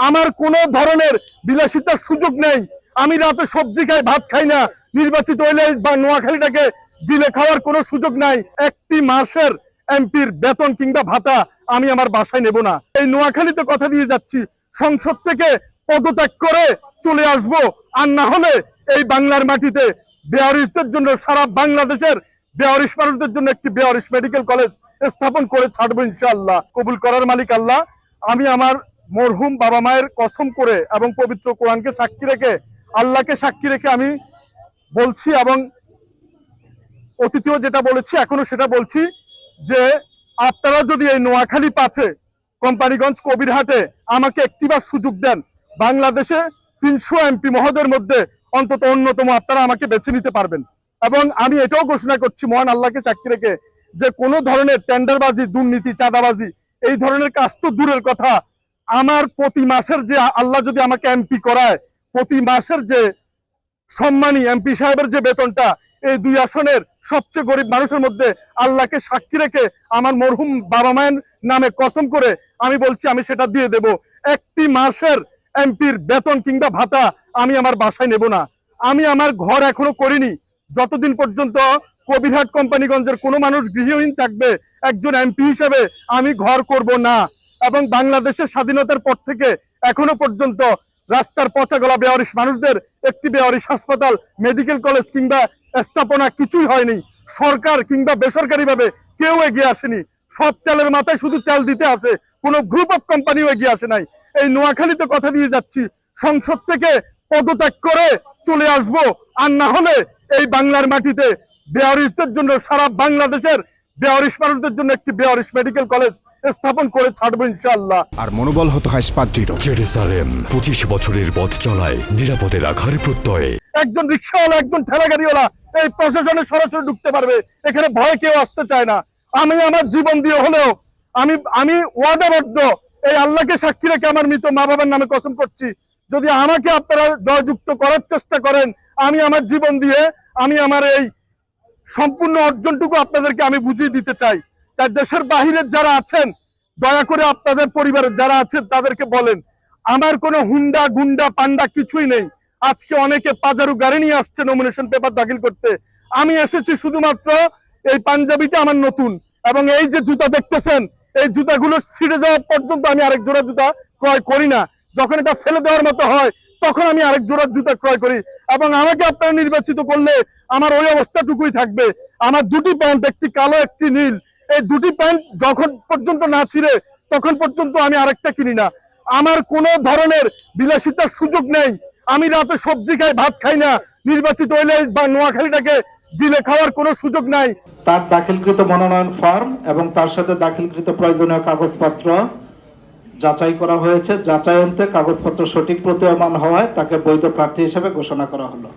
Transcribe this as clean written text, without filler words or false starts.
আমার কোনো ধরনের বিলাসিতার সুযোগ নেই। আমি রাতে সবজি খাই, ভাত খাই না। নির্বাচিত হইলে বা নোয়াখালীটাকে দিলে খাওয়ার কোনো সুযোগ নাই। একটি মাসের এমপির বেতন কিংবা ভাতা আমি আমার বাসায় নেব না। এই নোয়াখালীতে কথা দিয়ে যাচ্ছি, সংসদ থেকে পদত্যাগ করে চলে আসব, আর না হলে এই বাংলার মাটিতে বেয়ারিশদের জন্য, সারা বাংলাদেশের বেয়ারিশ মানুষদের জন্য একটি বেয়ারিশ মেডিকেল কলেজ স্থাপন করে ছাড়বো ইনশাআল্লাহ। কবুল করার মালিক আল্লাহ। আমি আমার মরহুম বাবা মায়ের কসম করে এবং পবিত্র কোরআনকে সাক্ষী রেখে, আল্লাহকে সাক্ষী রেখে আমি বলছি, এবং অতীতেও যেটা বলেছি এখনো সেটা বলছি, যে আপনারা যদি এই নোয়াখালী পাচ্ছে, কোম্পানিগঞ্জ, কবিরহাটে আমাকে একটিবার সুযোগ দেন, বাংলাদেশে 300 এমপি মহোদয়ের মধ্যে অন্তত অন্যতম আপনারা আমাকে বেছে নিতে পারবেন। এবং আমি এটাও ঘোষণা করছি মহান আল্লাহকে সাক্ষী রেখে, যে কোনো ধরনের টেন্ডারবাজি, দুর্নীতি, চাঁদাবাজি এই ধরনের কাজ তো দূরের কথা, আমার প্রতি মাসের যে, আল্লাহ যদি আমাকে এমপি করায়, প্রতি মাসের যে সম্মানী এমপি সাহেবের যে বেতনটা, এই 2 আসনের সবচেয়ে গরিব মানুষের মধ্যে আল্লাহকে সাক্ষী রেখে আমার মরহুম বাবা মায়ের নামে কসম করে আমি বলছি, আমি সেটা দিয়ে দেব। একটি মাসের এমপির বেতন কিংবা ভাতা আমি আমার বাসায় নেব না। আমি আমার ঘর এখনো করিনি। যতদিন পর্যন্ত কবিরহাট কোম্পানিগঞ্জের কোনো মানুষ গৃহহীন থাকবে, একজন এমপি হিসেবে আমি ঘর করব না। এবং বাংলাদেশের স্বাধীনতার পর থেকে এখনো পর্যন্ত রাস্তার পচা গলা বেয়ারিশ মানুষদের একটি বেয়ারিশ হাসপাতাল, মেডিকেল কলেজ কিংবা স্থাপনা কিছুই হয়নি। সরকার কিংবা বেসরকারি ভাবে কেউ এগিয়ে আসেনি। সব তেলের মাথায় শুধু তেল দিতে আসে, কোনো গ্রুপ অফ কোম্পানিও এগিয়ে আসে নাই। এই নোয়াখালীতে কথা দিয়ে যাচ্ছি, সংসদ থেকে পদত্যাগ করে চলে আসব, আর না হলে এই বাংলার মাটিতে বেয়ারিশদের জন্য, সারা বাংলাদেশের বেয়ারিশ মানুষদের জন্য একটি বেয়ারিশ মেডিকেল কলেজ স্থাপন করে ছাড়বো ইনশাআল্লাহ। আর মনোবল হতে হয় স্পার্জিরো। জেরুসালেম 25 বছরের পথ চলায় নিরাপদে রাখার প্রত্যয়ে। একজন রিক্সাওয়ালা, একজন ঠেলাগাড়িওয়ালা এই প্রশাসনে সরাসরি ঢুকতে পারবে, এখানে ভয় কেউ আসতে চায় না। আমি আমার জীবন দিয়ে হলেও আমি ওয়াদাবদ্ধ, এই আল্লাহকে সাক্ষী রেখে আমার মৃত মা বাবার নামে কসম করছি, যদি আমাকে আপনারা জয়যুক্ত করার চেষ্টা করেন, আমি আমার জীবন দিয়ে আমি আমার এই সম্পূর্ণ অর্জনটুকু আপনাদেরকে আমি বুঝিয়ে দিতে চাই। তাই দেশের বাহিরের যারা আছেন, দয়া করে আপনাদের পরিবারের যারা আছেন তাদেরকে বলেন, আমার কোনো হুন্ডা গুন্ডা পান্ডা কিছুই নেই। আজকে অনেকে পাজারু গাড়ি নিয়ে আসছে নমিনেশন পেপার দাখিল করতে, আমি এসেছি শুধুমাত্র এই পাঞ্জাবিটা আমার নতুন, এবং এই যে জুতা দেখতেছেন, এই জুতাগুলো ছিঁড়ে যাওয়া পর্যন্ত আমি আরেক জোড়া জুতা ক্রয় করি না। যখন এটা ফেলে দেওয়ার মতো হয় তখন আমি আরেক জোড়া জুতা ক্রয় করি। এবং আমাকে আপনারা নির্বাচিত করলে আমার ওই অবস্থাটুকুই থাকবে। আমার 2টি প্যান্ট, একটি কালো একটি নীল, এই 2টি প্যান্ট যখন পর্যন্ত না ছিঁড়ে তখন পর্যন্ত আমি আরেকটা কিনি না। আমার কোনো ধরনের বিলাসিতার সুযোগ নেই। আমি রাতে সবজি খাই, ভাত খাই না। নির্বাচিত হইলে বা নোয়াখালীটাকে দিলে খাওয়ার কোনো সুযোগ নাই। তার দাখিলকৃত মনোনয়ন ফর্ম এবং তার সাথে দাখিলকৃত প্রয়োজনীয় কাগজপত্র যাচাই করা হয়েছে। যাচাই অন্তে কাগজপত্র সঠিক প্রতীয়মান হওয়ায় তাকে বৈধ প্রার্থী হিসেবে ঘোষণা করা হলো।